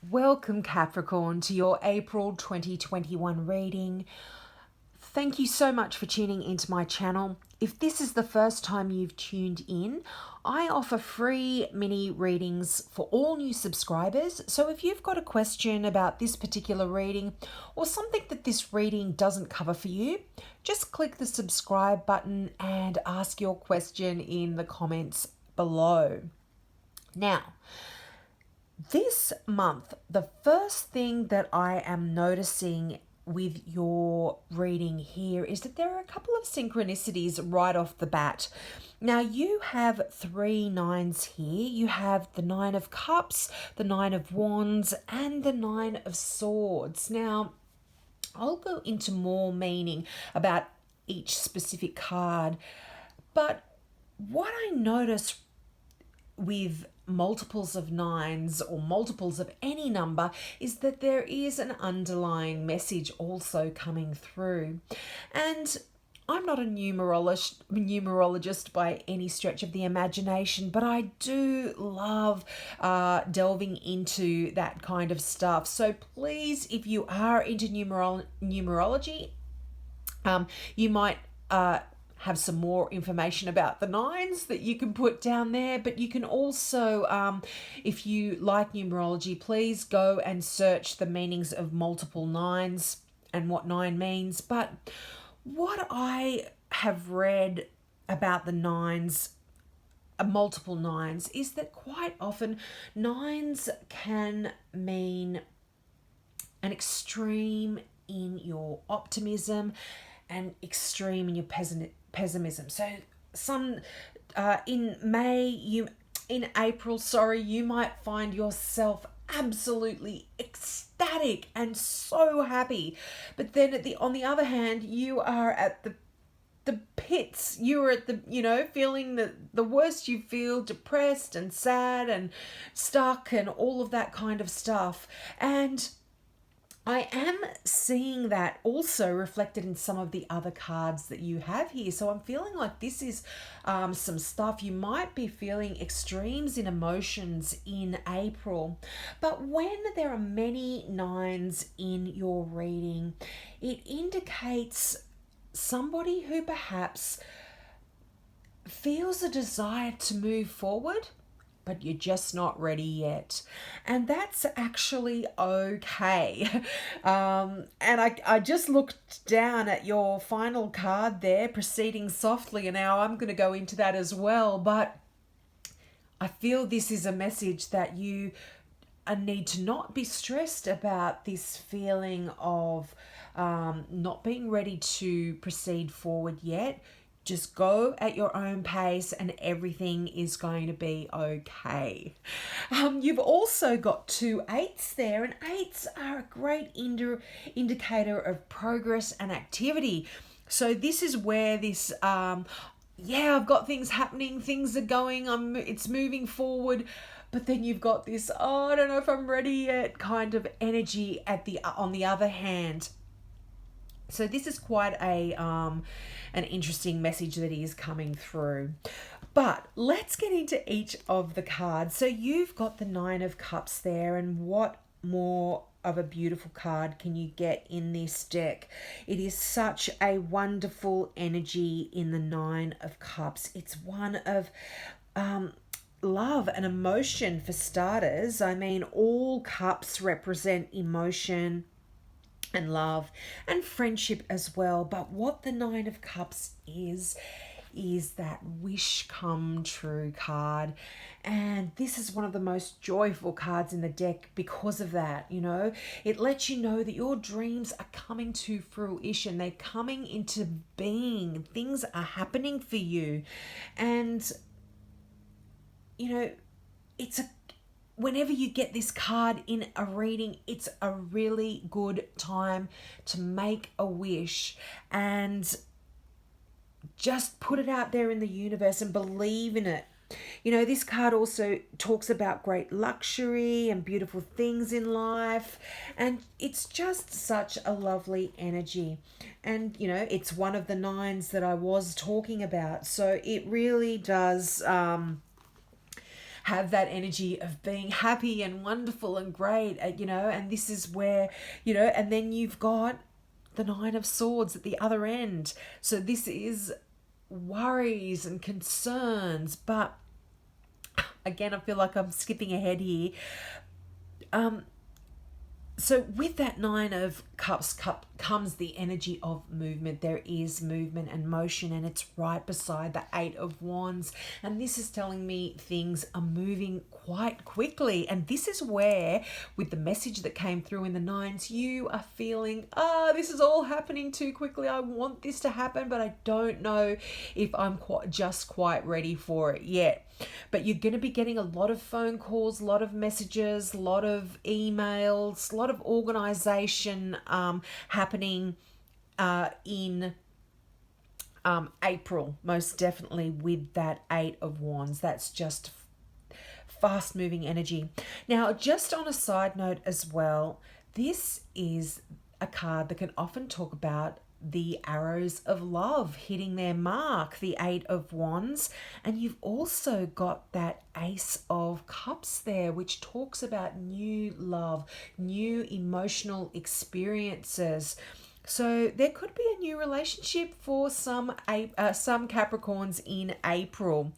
Welcome, Capricorn, to your April 2021 reading. Thank you so much for tuning into my channel. If this is the first time you've tuned in, I offer free mini readings for all new subscribers. So if you've got a question about this particular reading or something that this reading doesn't cover for you, just click the subscribe button and ask your question in the comments below. Now, this month, the first thing that I am noticing with your reading here is that there are a couple of synchronicities right off the bat. Now, you have 3 nines here. You have the 9 of Cups, the 9 of Wands, and the 9 of Swords. Now, I'll go into more meaning about each specific card, but what I notice with multiples of nines or multiples of any number is that there is an underlying message also coming through. And I'm not a numerologist by any stretch of the imagination, but I do love delving into that kind of stuff. So please, if you are into numerology, you might have some more information about the nines that you can put down there, but you can also, if you like numerology, please go and search the meanings of multiple nines and what 9 means. But what I have read about the nines, multiple nines, is that quite often nines can mean an extreme in your optimism and extreme in your pessimism. So in April, you might find yourself absolutely ecstatic and so happy. But then on the other hand, you are at the pits. You're at the, feeling the worst you feel, depressed and sad and stuck and all of that kind of stuff. And I am seeing that also reflected in some of the other cards that you have here. So I'm feeling like this is some stuff. You might be feeling extremes in emotions in April. But when there are many nines in your reading, it indicates somebody who perhaps feels a desire to move forward, but you're just not ready yet. And that's actually okay. And I just looked down at your final card there, proceeding softly, and now I'm going to go into that as well. But I feel this is a message that you need to not be stressed about this feeling of not being ready to proceed forward yet. Just go at your own pace and everything is going to be okay. You've also got 2 8s there, and 8s are a great indicator of progress and activity. So this is where this, I've got things happening, things are going, it's moving forward. But then you've got this, I don't know if I'm ready yet kind of energy on the other hand. So this is quite an interesting message that is coming through. But let's get into each of the cards. So you've got the 9 of Cups there, and what more of a beautiful card can you get in this deck? It is such a wonderful energy in the 9 of Cups. It's one of love and emotion for starters. I mean, all cups represent emotion and love and friendship as well. But what the 9 of Cups is that wish come true card. And this is one of the most joyful cards in the deck because of that. It lets you know that your dreams are coming to fruition. They're coming into being. Things are happening for you. And whenever you get this card in a reading, it's a really good time to make a wish and just put it out there in the universe and believe in it. This card also talks about great luxury and beautiful things in life, and it's just such a lovely energy. And it's one of the 9s that I was talking about, so it really does have that energy of being happy and wonderful and great, and this is where, and then you've got the Nine of Swords at the other end. So this is worries and concerns, but again, I feel like I'm skipping ahead here. So with that Nine of Cups comes the energy of movement. There is movement and motion, and it's right beside the Eight of Wands. And this is telling me things are moving quite quickly. And this is where, with the message that came through in the nines, you are feeling, this is all happening too quickly. I want this to happen, but I don't know if I'm quite ready for it yet. But you're going to be getting a lot of phone calls, a lot of messages, a lot of emails, a lot of organization happening in April, most definitely, with that Eight of Wands. That's just fast moving energy. Now, just on a side note as well, this is a card that can often talk about the arrows of love hitting their mark, the Eight of Wands. And you've also got that Ace of Cups there, which talks about new love, new emotional experiences. So there could be a new relationship for some Capricorns in April.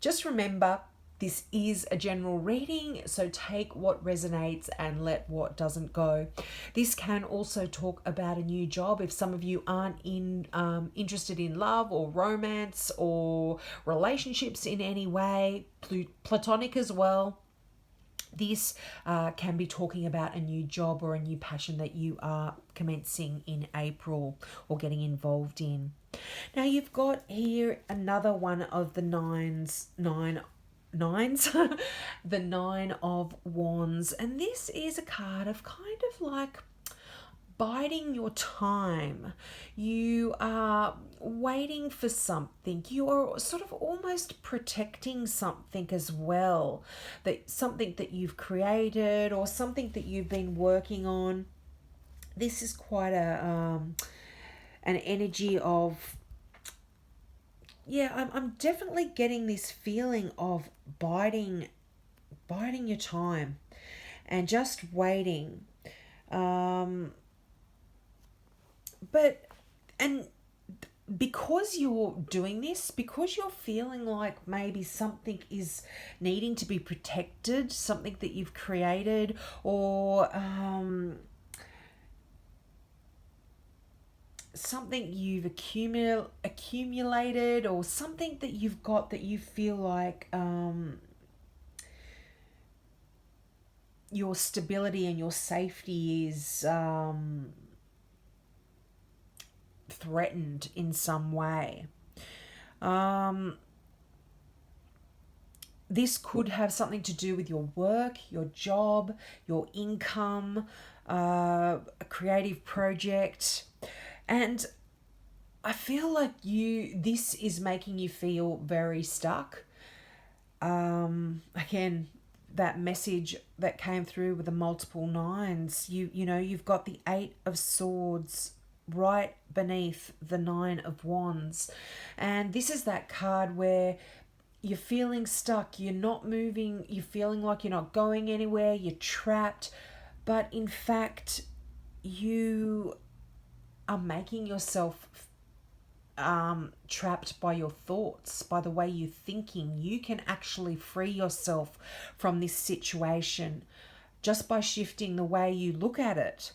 Just remember, this is a general reading, so take what resonates and let what doesn't go. This can also talk about a new job. If some of you aren't interested in love or romance or relationships in any way, platonic as well, this can be talking about a new job or a new passion that you are commencing in April or getting involved in. Now you've got here another one of the nines, the Nine of Wands, and this is a card of kind of like biding your time. You are waiting for something. You are sort of almost protecting something as well, that something that you've created or something that you've been working on. This is quite an energy of, I'm definitely getting this feeling of biding your time and just waiting. And because you're doing this, because you're feeling like maybe something is needing to be protected, something that you've created, or something you've accumulated, or something that you've got that you feel like your stability and your safety is threatened in some way. This could have something to do with your work, your job, your income, a creative project. And I feel like this is making you feel very stuck. Again, that message that came through with the multiple nines, you've got the Eight of Swords right beneath the Nine of Wands. And this is that card where you're feeling stuck, you're not moving, you're feeling like you're not going anywhere, you're trapped. But in fact, you are making yourself trapped by your thoughts, by the way you're thinking. You can actually free yourself from this situation just by shifting the way you look at it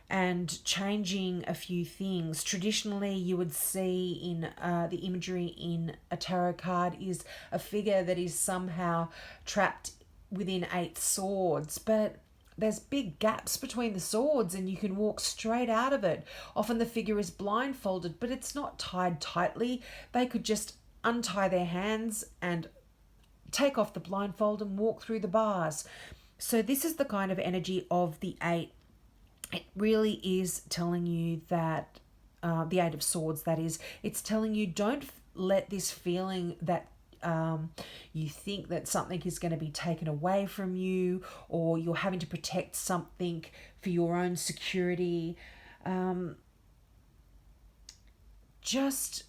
and changing a few things. Traditionally, you would see in the imagery in a tarot card is a figure that is somehow trapped within 8 swords, but there's big gaps between the swords and you can walk straight out of it. Often the figure is blindfolded, but it's not tied tightly. They could just untie their hands and take off the blindfold and walk through the bars. So this is the kind of energy of the 8. It really is telling you that, the 8 of Swords, that is, it's telling you don't let this feeling that you think that something is going to be taken away from you, or you're having to protect something for your own security. Just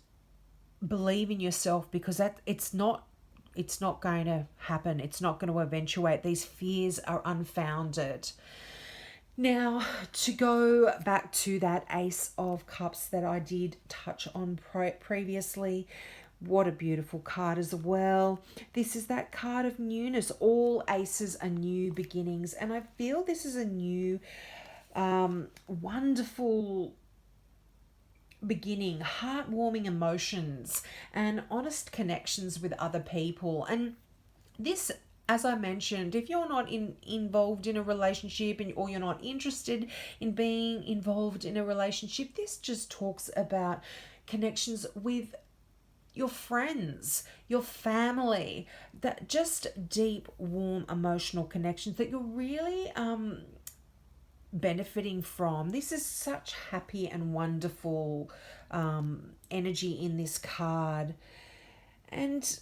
believe in yourself, because it's not it's not going to happen. It's not going to eventuate. These fears are unfounded. Now, to go back to that Ace of Cups that I did touch on previously, what a beautiful card as well. This is that card of newness. All aces are new beginnings. And I feel this is a new, wonderful beginning, heartwarming emotions and honest connections with other people. And this, as I mentioned, if you're not involved in a relationship or you're not interested in being involved in a relationship, this just talks about connections with your friends, your family, that just deep, warm, emotional connections that you're really benefiting from. This is such happy and wonderful energy in this card. And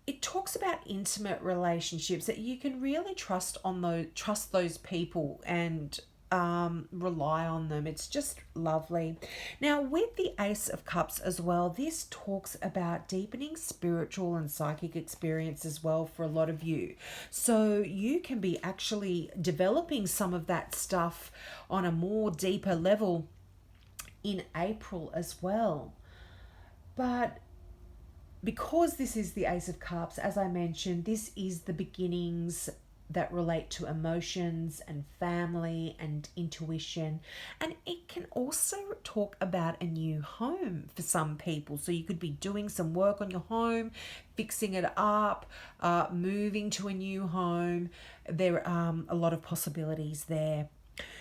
it talks about intimate relationships that you can really trust those people and rely on them. It's just lovely. Now, with the Ace of Cups as well, this talks about deepening spiritual and psychic experience as well for a lot of you. So you can be actually developing some of that stuff on a more deeper level in April as well. But because this is the Ace of Cups, as I mentioned, this is the beginnings that relate to emotions and family and intuition. And it can also talk about a new home for some people. So you could be doing some work on your home, fixing it up, moving to a new home. There are a lot of possibilities there.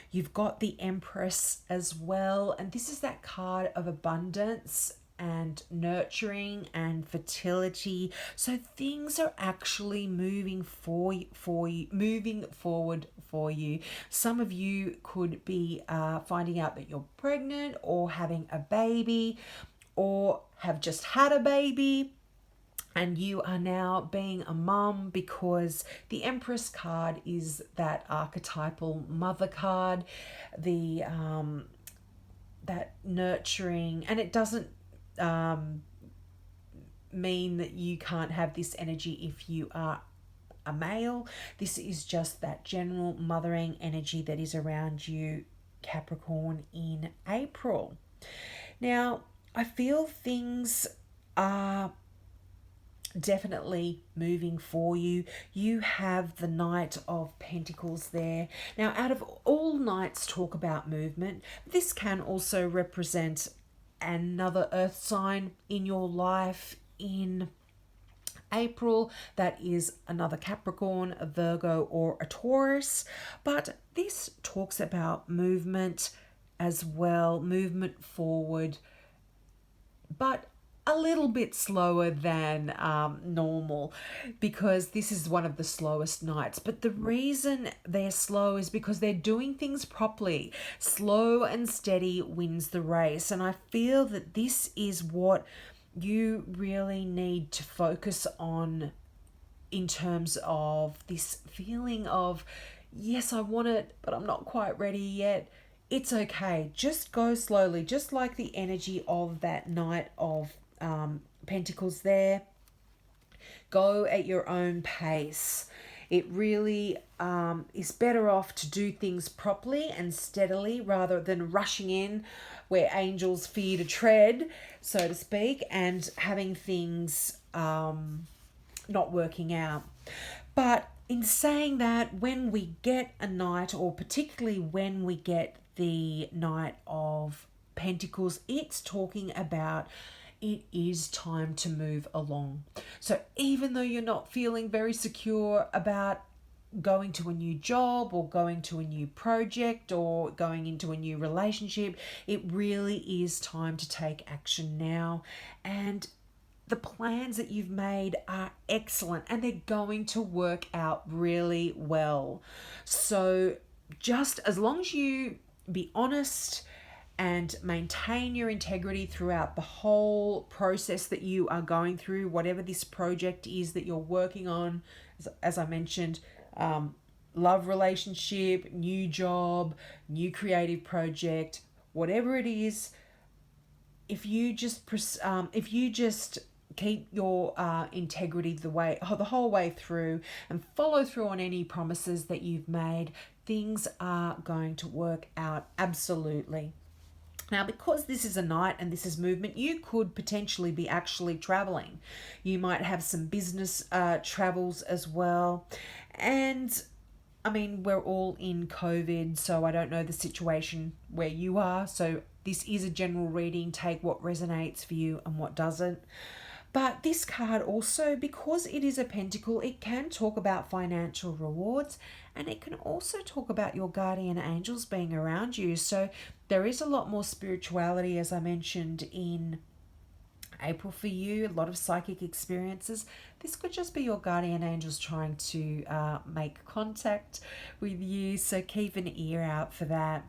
You've got the Empress as well. And this is that card of abundance and nurturing and fertility. So things are actually moving moving forward for you. Some of you could be finding out that you're pregnant or having a baby or have just had a baby, and you are now being a mum, because the Empress card is that archetypal mother card, the that nurturing, and it doesn't mean that you can't have this energy if you are a male. This is just that general mothering energy that is around you, Capricorn, in April. Now, I feel things are definitely moving for you. You have the Knight of Pentacles there. Now, out of all knights talk about movement, this can also represent another earth sign in your life in April. That is another Capricorn, a Virgo, or a Taurus. But this talks about movement as well, movement forward, but a little bit slower than normal, because this is one of the slowest nights. But the reason they're slow is because they're doing things properly. Slow and steady wins the race. And I feel that this is what you really need to focus on in terms of this feeling of, yes, I want it, but I'm not quite ready yet. It's okay. Just go slowly, just like the energy of that Knight of Pentacles there. Go at your own pace. It really is better off to do things properly and steadily rather than rushing in where angels fear to tread, so to speak, and having things not working out. But in saying that, when we get a Knight, or particularly when we get the Knight of Pentacles, it's talking about it is time to move along. So even though you're not feeling very secure about going to a new job or going to a new project or going into a new relationship, it really is time to take action now. And the plans that you've made are excellent and they're going to work out really well. So just as long as you be honest and maintain your integrity throughout the whole process that you are going through, whatever this project is that you're working on, as I mentioned, love relationship, new job, new creative project, whatever it is, if you just keep your integrity the whole way through, and follow through on any promises that you've made. Things are going to work out absolutely. Now, because this is a night and this is movement, you could potentially be actually traveling. You might have some business travels as well. And I mean, we're all in COVID, so I don't know the situation where you are. So this is a general reading. Take what resonates for you and what doesn't. But this card also, because it is a pentacle, it can talk about financial rewards, and it can also talk about your guardian angels being around you. So there is a lot more spirituality, as I mentioned, in April for you, a lot of psychic experiences. This could just be your guardian angels trying to make contact with you. So keep an ear out for that.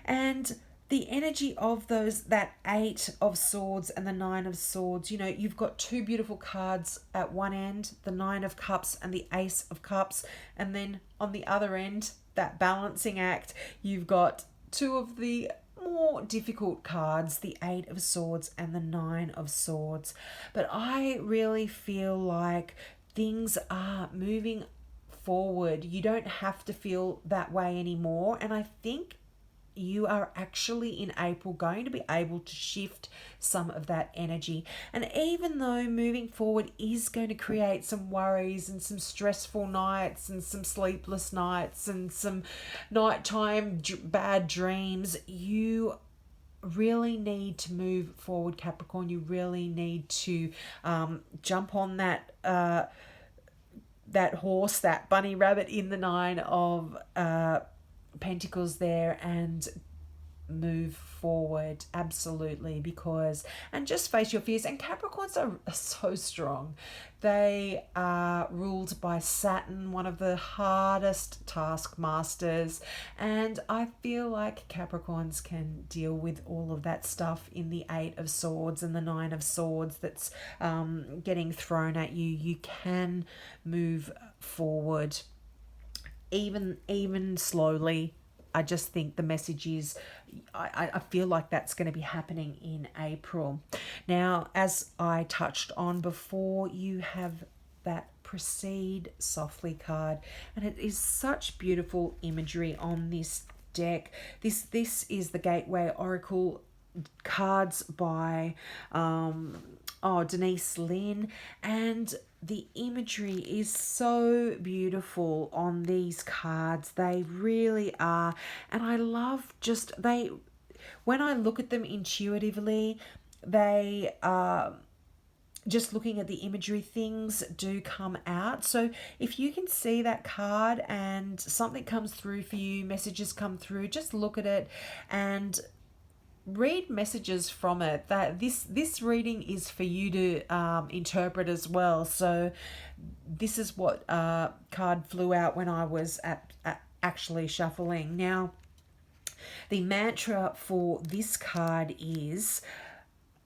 And the energy of that 8 of swords and the 9 of swords, you've got two beautiful cards at one end, the 9 of cups and the ace of cups. And then on the other end, that balancing act, you've got two of the more difficult cards, the 8 of swords and the 9 of swords. But I really feel like things are moving forward. You don't have to feel that way anymore. And I think you are actually in April going to be able to shift some of that energy. And even though moving forward is going to create some worries and some stressful nights and some sleepless nights and some nighttime bad dreams, you really need to move forward, Capricorn. You really need to jump on that horse, that bunny rabbit in the 9 of Pentacles there, and move forward, absolutely. And just face your fears. And Capricorns are so strong. They are ruled by Saturn, one of the hardest taskmasters, and I feel like Capricorns can deal with all of that stuff in the 8 of swords and the 9 of swords that's getting thrown at you. You can move forward even slowly. I just think the message is, I feel like that's going to be happening in April. Now, as I touched on before, you have that Proceed Softly card, and it is such beautiful imagery on this deck. This is the Gateway Oracle cards by Denise Lynn, and the imagery is so beautiful on these cards. They really are. And I love when I look at them intuitively, they are just looking at the imagery, things do come out. So if you can see that card and something comes through for you, messages come through, just look at it and read messages from it. That this reading is for you to interpret as well. So this is what card flew out when I was at actually shuffling. Now, the mantra for this card is,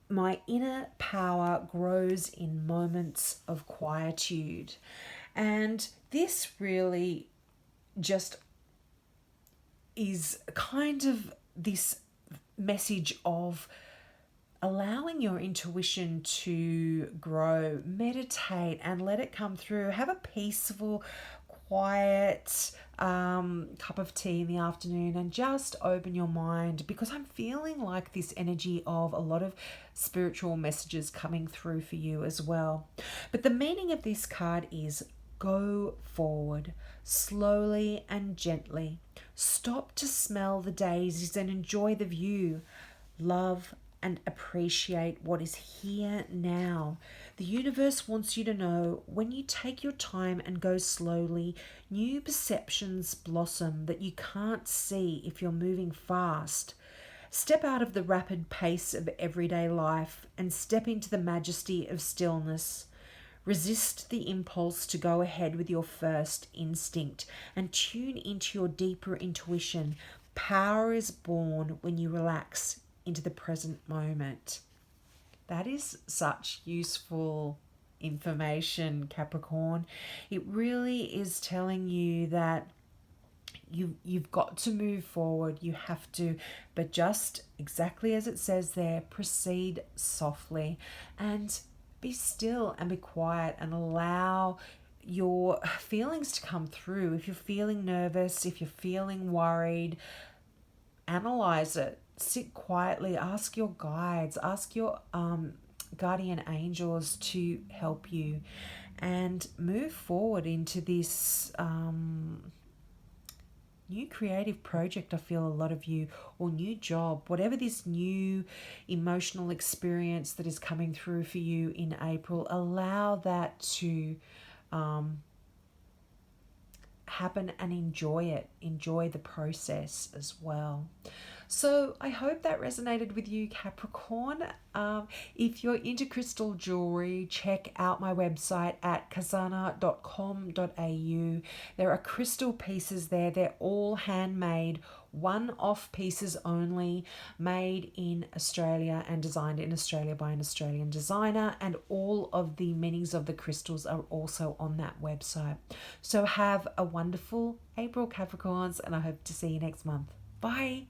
my inner power grows in moments of quietude. And this really just is kind of this message of allowing your intuition to grow. Meditate and let it come through. Have a peaceful, quiet cup of tea in the afternoon and just open your mind, because I'm feeling like this energy of a lot of spiritual messages coming through for you as well. But the meaning of this card is, go forward, slowly and gently. Stop to smell the daisies and enjoy the view. Love and appreciate what is here now. The universe wants you to know, when you take your time and go slowly, new perceptions blossom that you can't see if you're moving fast. Step out of the rapid pace of everyday life and step into the majesty of stillness. Resist the impulse to go ahead with your first instinct and tune into your deeper intuition. Power is born when you relax into the present moment. That is such useful information, Capricorn. It really is telling you that you've got to move forward. You have to, but just exactly as it says there, proceed softly. And be still and be quiet and allow your feelings to come through. If you're feeling nervous, if you're feeling worried, analyze it. Sit quietly, ask your guides, ask your guardian angels to help you, and move forward into this new creative project. I feel a lot of you, or new job, whatever this new emotional experience that is coming through for you in April, allow that to happen and enjoy it. Enjoy the process as well. So I hope that resonated with you, Capricorn. If you're into crystal jewelry, check out my website at kazana.com.au. There are crystal pieces there. They're all handmade, one-off pieces only, made in Australia and designed in Australia by an Australian designer. And all of the meanings of the crystals are also on that website. So have a wonderful April, Capricorns, and I hope to see you next month. Bye.